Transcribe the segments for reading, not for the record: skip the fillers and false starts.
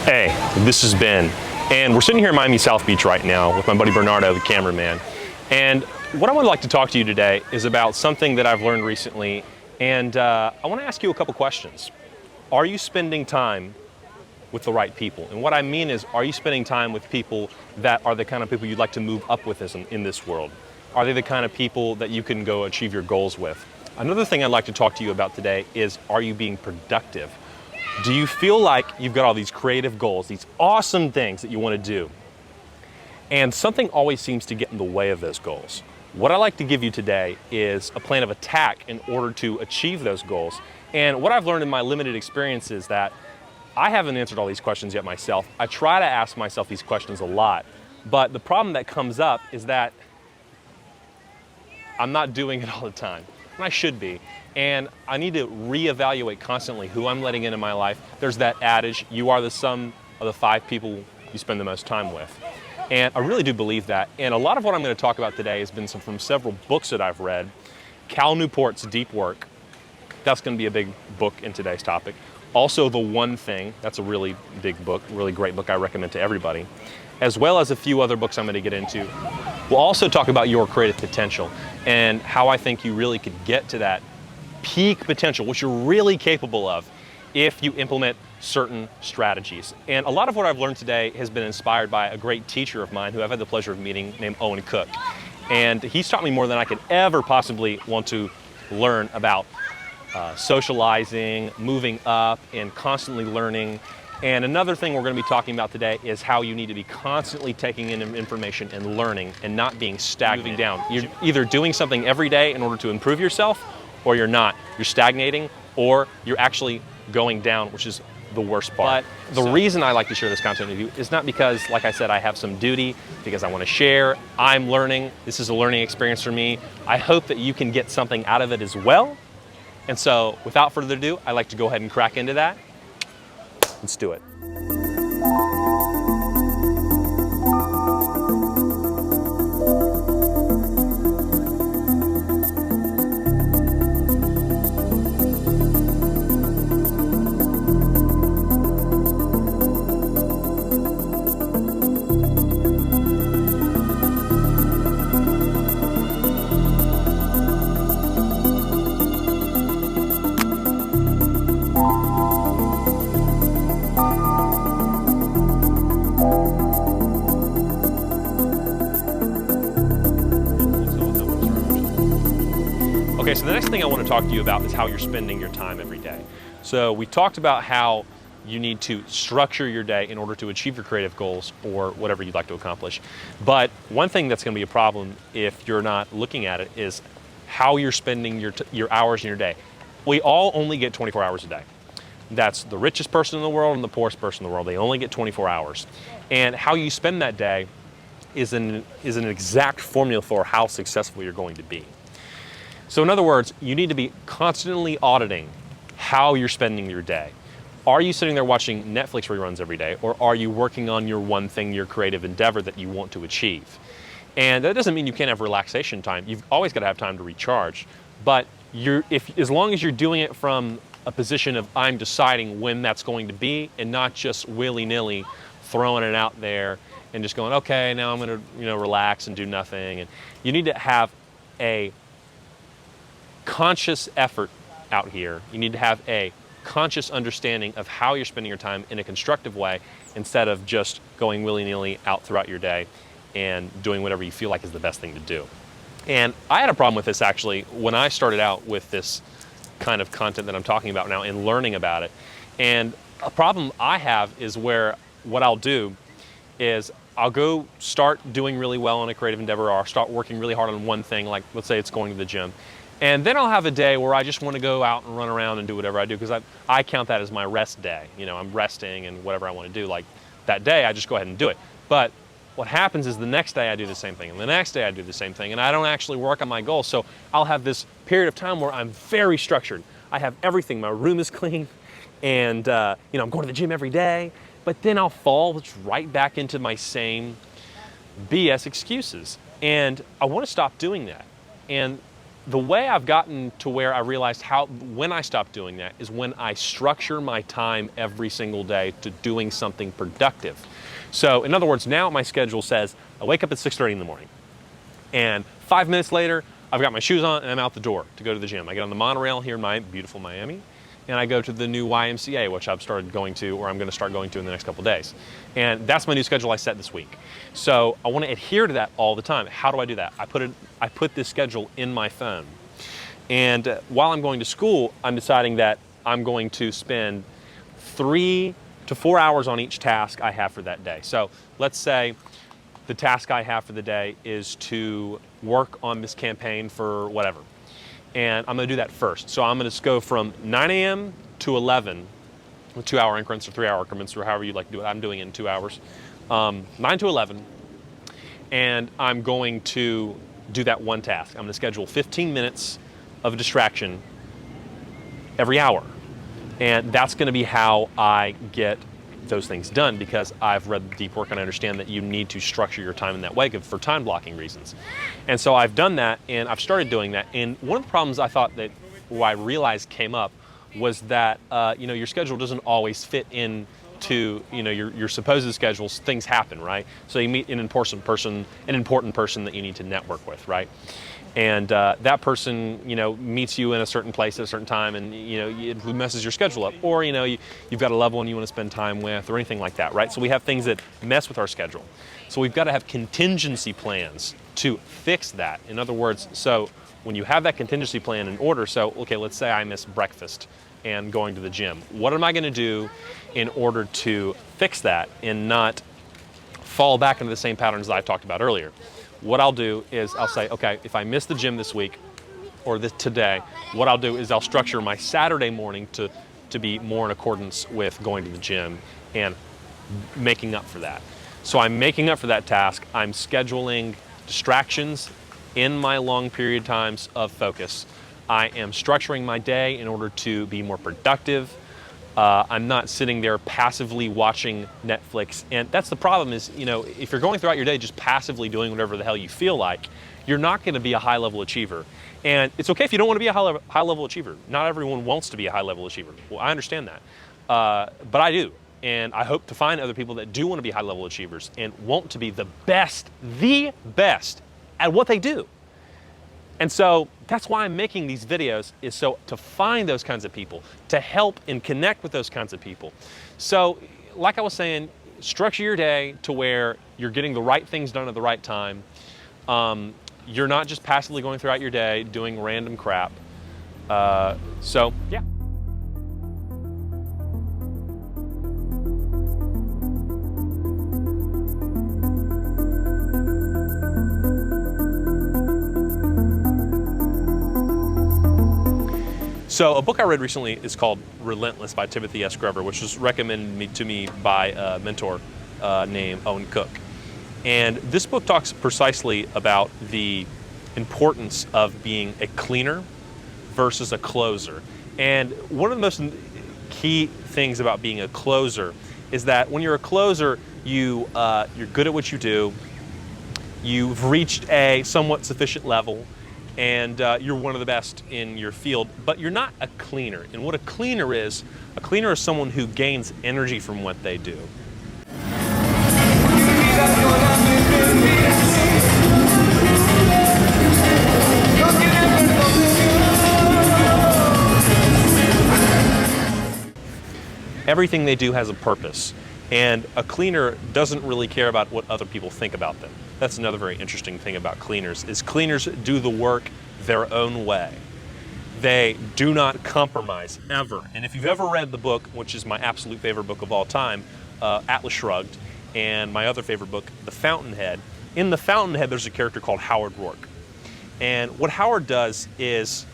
Hey, this is Ben, and we're sitting here in Miami South Beach right now with my buddy Bernardo, the cameraman. And what I would like to talk to you today is about something that I've learned recently, and I want to ask you a couple questions. Are you spending time with the right people? And what I mean is, are you spending time with people that are the kind of people you'd like to move up with in this world? Are they the kind of people that you can go achieve your goals with? Another thing I'd like to talk to you about today is, are you being productive? Do you feel like you've got all these creative goals, these awesome things that you want to do, and something always seems to get in the way of those goals? What I'd like to give you today is a plan of attack in order to achieve those goals. And what I've learned in my limited experience is that I haven't answered all these questions yet myself. I try to ask myself these questions a lot, but the problem that comes up is that I'm not doing it all the time, and I should be. And I need to reevaluate constantly who I'm letting into my life. There's that adage, you are the sum of the 5 people you spend the most time with. And I really do believe that. And a lot of what I'm going to talk about today has been from several books that I've read. Cal Newport's Deep Work, that's going to be a big book in today's topic. Also, The One Thing, that's a really big book, really great book I recommend to everybody, as well as a few other books I'm going to get into. We'll also talk about your creative potential and how I think you really could get to that peak potential, which you're really capable of if you implement certain strategies. And a lot of what I've learned today has been inspired by a great teacher of mine who I've had the pleasure of meeting, named Owen Cook. And he's taught me more than I could ever possibly want to learn about socializing, moving up, and constantly learning. And another thing we're going to be talking about today is how you need to be constantly taking in information and learning and not being stagnant. Moving down. You're either doing something every day in order to improve yourself, or you're not. You're stagnating, or you're actually going down, which is the worst part. But the reason I like to share this content with you is not because, like I said, I have some duty, because I want to share. I'm learning. This is a learning experience for me. I hope that you can get something out of it as well. And so, without further ado, I'd like to go ahead and crack into that. Let's do it. Okay, so the next thing I want to talk to you about is how you're spending your time every day. So we talked about how you need to structure your day in order to achieve your creative goals or whatever you'd like to accomplish. But one thing that's going to be a problem if you're not looking at it is how you're spending your hours in your day. We all only get 24 hours a day. That's the richest person in the world and the poorest person in the world. They only get 24 hours. And how you spend that day is an exact formula for how successful you're going to be. So in other words, you need to be constantly auditing how you're spending your day. Are you sitting there watching Netflix reruns every day, or are you working on your one thing, your creative endeavor that you want to achieve? And that doesn't mean you can't have relaxation time. You've always got to have time to recharge. But as long as you're doing it from a position of I'm deciding when that's going to be, and not just willy-nilly throwing it out there and just going, okay, now I'm going to relax and do nothing. And you need to have a conscious effort out here. You need to have a conscious understanding of how you're spending your time in a constructive way, instead of just going willy-nilly out throughout your day and doing whatever you feel like is the best thing to do. And I had a problem with this actually when I started out with this kind of content that I'm talking about now and learning about it. And a problem I have is where what I'll do is I'll go start doing really well on a creative endeavor, or I'll start working really hard on one thing, like let's say it's going to the gym. And then I'll have a day where I just want to go out and run around and do whatever I do, because I count that as my rest day. I'm resting and whatever I want to do. Like that day, I just go ahead and do it. But what happens is the next day I do the same thing, and the next day I do the same thing, and I don't actually work on my goals. So I'll have this period of time where I'm very structured. I have everything. My room is clean, and I'm going to the gym every day. But then I'll fall right back into my same BS excuses. And I want to stop doing that. And the way I've gotten to where I realized when I stopped doing that is when I structure my time every single day to doing something productive. So in other words, now my schedule says I wake up at 6:30 in the morning, and 5 minutes later, I've got my shoes on and I'm out the door to go to the gym. I get on the monorail here in my beautiful Miami, and I go to the new YMCA, which I've started going to, or I'm going to start going to in the next couple of days. And that's my new schedule I set this week. So I want to adhere to that all the time. How do I do that? I put this schedule in my phone. And while I'm going to school, I'm deciding that I'm going to spend 3 to 4 hours on each task I have for that day. So let's say the task I have for the day is to work on this campaign for whatever. And I'm going to do that first. So I'm going to go from 9 a.m. to 11 with 2-hour increments or 3-hour increments or however you like to do it. I'm doing it in 2 hours. 9 to 11. And I'm going to do that one task. I'm going to schedule 15 minutes of distraction every hour. And that's going to be how I get those things done, because I've read the deep work and I understand that you need to structure your time in that way for time blocking reasons. And so I've done that, and I've started doing that. And one of the problems I thought that I realized came up was that your schedule doesn't always fit into your supposed schedules. Things happen, right? So you meet an important person that you need to network with, right? And that person, meets you in a certain place at a certain time, and it messes your schedule up. Or you've got a loved one you want to spend time with, or anything like that, right? So we have things that mess with our schedule. So we've got to have contingency plans to fix that. In other words, so when you have that contingency plan in order, so okay, let's say I miss breakfast and going to the gym. What am I going to do in order to fix that and not fall back into the same patterns that I talked about earlier? What I'll do is I'll say, okay, if I miss the gym this week or today, what I'll do is I'll structure my Saturday morning to be more in accordance with going to the gym and making up for that. So I'm making up for that task. I'm scheduling distractions in my long period times of focus. I am structuring my day in order to be more productive. I'm not sitting there passively watching Netflix. And that's the problem is, if you're going throughout your day just passively doing whatever the hell you feel like, you're not going to be a high-level achiever. And it's okay if you don't want to be a high-level achiever. Not everyone wants to be a high-level achiever. Well, I understand that. But I do. And I hope to find other people that do want to be high-level achievers and want to be the best at what they do. And so that's why I'm making these videos, is so to find those kinds of people, to help and connect with those kinds of people. So like I was saying, structure your day to where you're getting the right things done at the right time. You're not just passively going throughout your day doing random crap. So yeah. So a book I read recently is called Relentless by Timothy S. Grover, which was recommended to me by a mentor named Owen. And this book talks precisely about the importance of being a cleaner versus a closer. And one of the most key things about being a closer is that when you're a closer, you're good at what you do, you've reached a somewhat sufficient level, and you're one of the best in your field, but you're not a cleaner. And what a cleaner is someone who gains energy from what they do. Everything they do has a purpose. And a cleaner doesn't really care about what other people think about them. That's another very interesting thing about cleaners, is cleaners do the work their own way. They do not compromise, ever. And if you've ever read the book, which is my absolute favorite book of all time, Atlas Shrugged, and my other favorite book, The Fountainhead, in The Fountainhead there's a character called Howard Rourke. And what Howard does is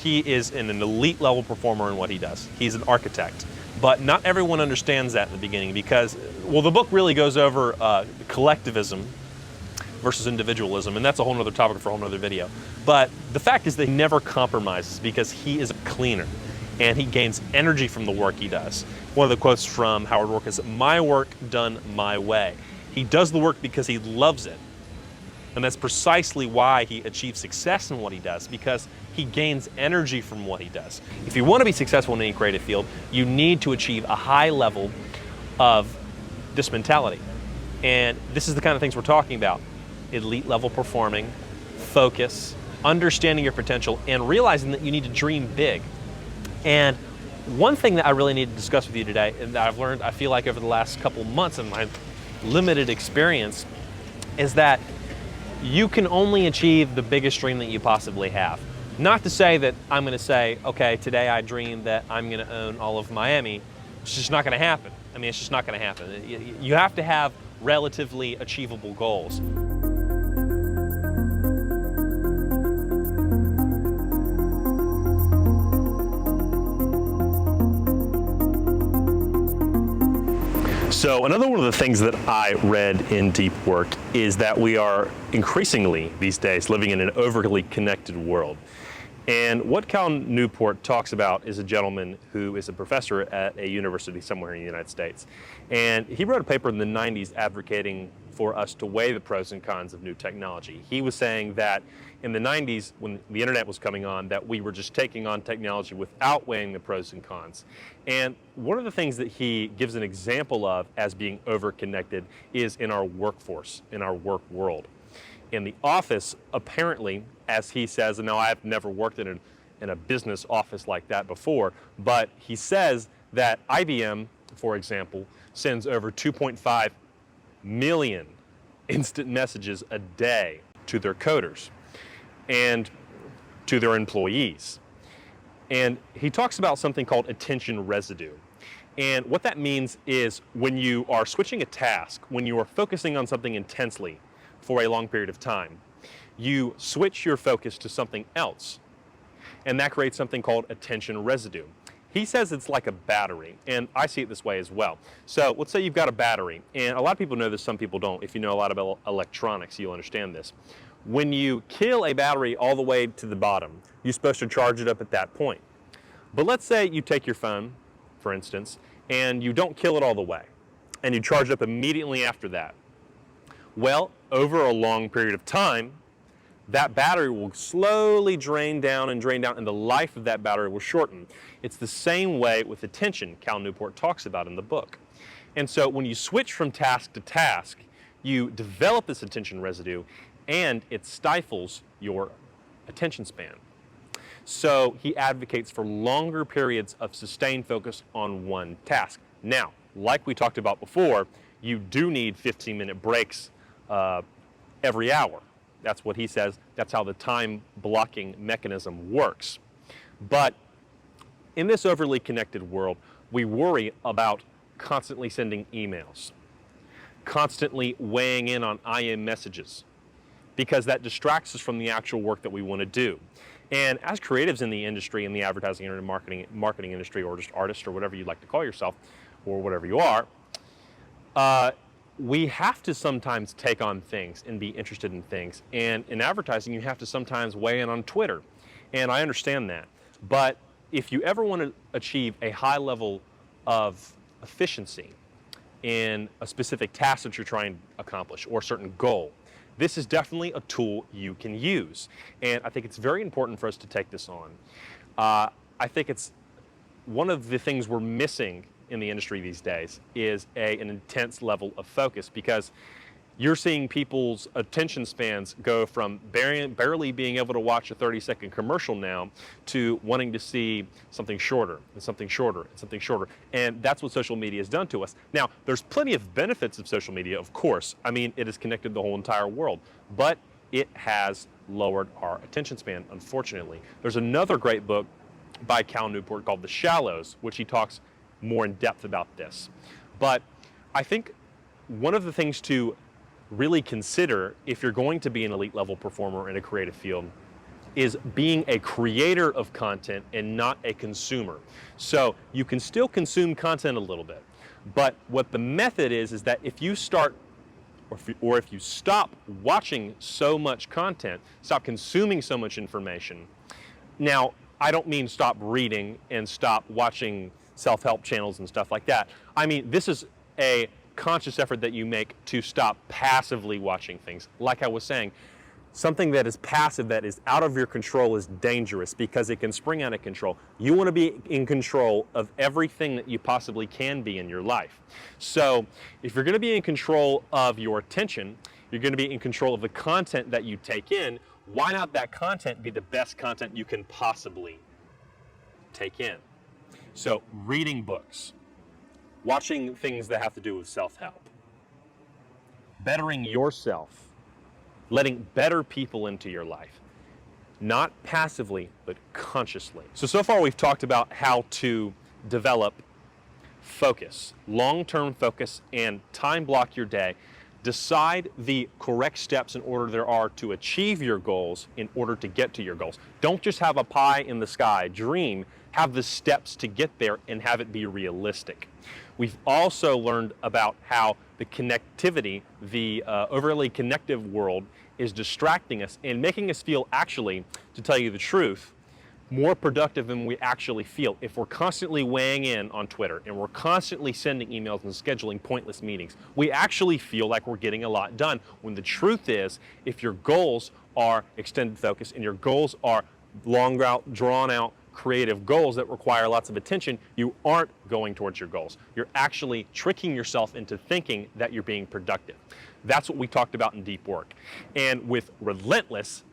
he is an elite level performer in what he does. He's an architect. But not everyone understands that in the beginning because, well, the book really goes over collectivism versus individualism, and that's a whole other topic for a whole other video. But the fact is that he never compromises because he is a cleaner, and he gains energy from the work he does. One of the quotes from Howard Rourke is, "My work done my way." He does the work because he loves it, And that's precisely why he achieves success in what he does, because he gains energy from what he does. If you want to be successful in any creative field, you need to achieve a high level of this mentality. And this is the kind of things we're talking about. Elite level performing, focus, understanding your potential, and realizing that you need to dream big. And one thing that I really need to discuss with you today, and that I've learned, I feel like, over the last couple months of my limited experience, is that you can only achieve the biggest dream that you possibly have. Not to say that I'm going to say, okay, today I dream that I'm going to own all of Miami. It's just not going to happen. I mean, it's just not going to happen. You have to have relatively achievable goals. So another one of the things that I read in Deep Work is that we are increasingly these days living in an overly connected world. And what Cal Newport talks about is a gentleman who is a professor at a university somewhere in the United States. And he wrote a paper in the 90s advocating for us to weigh the pros and cons of new technology. He was saying that in the 90s, when the internet was coming on, that we were just taking on technology without weighing the pros and cons. And one of the things that he gives an example of as being overconnected is in our workforce, in our work world. In the office, apparently, as he says, and now I've never worked in a business office like that before, but he says that IBM, for example, sends over 2.5 million instant messages a day to their coders and to their employees. And he talks about something called attention residue. And what that means is when you are switching a task, when you are focusing on something intensely for a long period of time, you switch your focus to something else. And that creates something called attention residue. He says it's like a battery, and I see it this way as well. So let's say you've got a battery, and a lot of people know this, some people don't. If you know a lot about electronics, you'll understand this. When you kill a battery all the way to the bottom, you're supposed to charge it up at that point. But let's say you take your phone, for instance, and you don't kill it all the way, and you charge it up immediately after that. Well, over a long period of time, that battery will slowly drain down, and the life of that battery will shorten. It's the same way with attention, Cal Newport talks about in the book. And so when you switch from task to task, you develop this attention residue, and it stifles your attention span. So he advocates for longer periods of sustained focus on one task. Now, like we talked about before, you do need 15-minute breaks every hour. That's what he says. That's how the time blocking mechanism works. But in this overly connected world, we worry about constantly sending emails, constantly weighing in on IM messages, because that distracts us from the actual work that we want to do. And as creatives in the industry, in the advertising and marketing industry, or just artists, or whatever you'd like to call yourself, or whatever you are, we have to sometimes take on things and be interested in things. And in advertising, you have to sometimes weigh in on Twitter. And I understand that. But if you ever want to achieve a high level of efficiency in a specific task that you're trying to accomplish, or a certain goal, this is definitely a tool you can use. And I think it's very important for us to take this on. I think it's one of the things we're missing in the industry these days is an intense level of focus, because you're seeing people's attention spans go from barely being able to watch a 30-second commercial now to wanting to see something shorter and something shorter and something shorter. And that's what social media has done to us. Now, there's plenty of benefits of social media, of course. I mean, it has connected the whole entire world, but it has lowered our attention span, unfortunately. There's another great book by Cal Newport called The Shallows, which he talks more in depth about this. But I think one of the things to really consider if you're going to be an elite level performer in a creative field is being a creator of content and not a consumer. So you can still consume content a little bit, but what the method is that if you start or if you stop watching so much content, stop consuming so much information. Now, I don't mean stop reading and stop watching self-help channels and stuff like that. I mean, this is a conscious effort that you make to stop passively watching things. Like I was saying, something that is passive, that is out of your control, is dangerous because it can spring out of control. You want to be in control of everything that you possibly can be in your life. So if you're going to be in control of your attention, you're going to be in control of the content that you take in. Why not that content be the best content you can possibly take in? So reading books, watching things that have to do with self-help, bettering yourself, letting better people into your life, not passively, but consciously. So far we've talked about how to develop focus, long-term focus, and time block your day. Decide the correct steps in order there are to achieve your goals in order to get to your goals. Don't just have a pie in the sky dream, have the steps to get there and have it be realistic. We've also learned about how the connectivity, the overly connective world is distracting us and making us feel, actually, to tell you the truth, more productive than we actually feel. If we're constantly weighing in on Twitter and we're constantly sending emails and scheduling pointless meetings, we actually feel like we're getting a lot done. When the truth is, if your goals are extended focus and your goals are long out, drawn out, creative goals that require lots of attention, you aren't going towards your goals. You're actually tricking yourself into thinking that you're being productive. That's what we talked about in Deep Work. And with Relentless,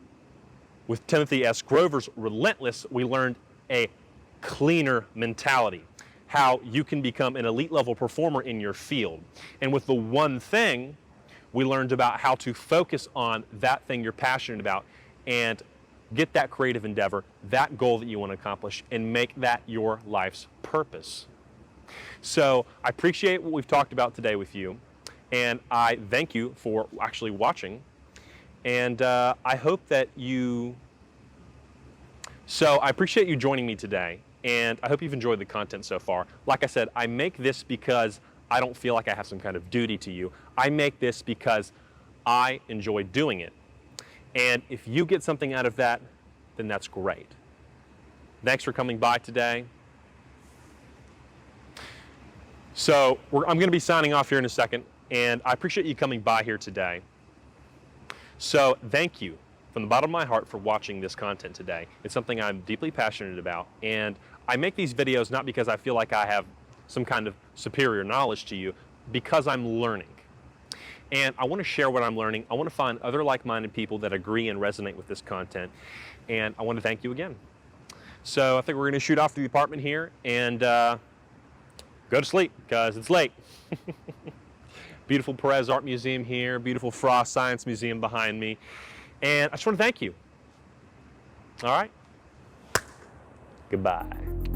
with Timothy S. Grover's Relentless, we learned a cleaner mentality, how you can become an elite level performer in your field. And with the one thing, we learned about how to focus on that thing you're passionate about and get that creative endeavor, that goal that you want to accomplish, and make that your life's purpose. So I appreciate what we've talked about today with you, and I thank you for actually watching. And I hope that I appreciate you joining me today, and I hope you've enjoyed the content so far. Like I said, I make this because I don't feel like I have some kind of duty to you. I make this because I enjoy doing it. And if you get something out of that, then that's great. Thanks for coming by today. So I'm going to be signing off here in a second, and I appreciate you coming by here today. So thank you from the bottom of my heart for watching this content today. It's something I'm deeply passionate about, and I make these videos not because I feel like I have some kind of superior knowledge to you, because I'm learning. And I want to share what I'm learning. I want to find other like-minded people that agree and resonate with this content. And I want to thank you again. So I think we're going to shoot off to the apartment here and go to sleep because it's late. Beautiful Perez Art Museum here, beautiful Frost Science Museum behind me. And I just want to thank you. All right? Goodbye.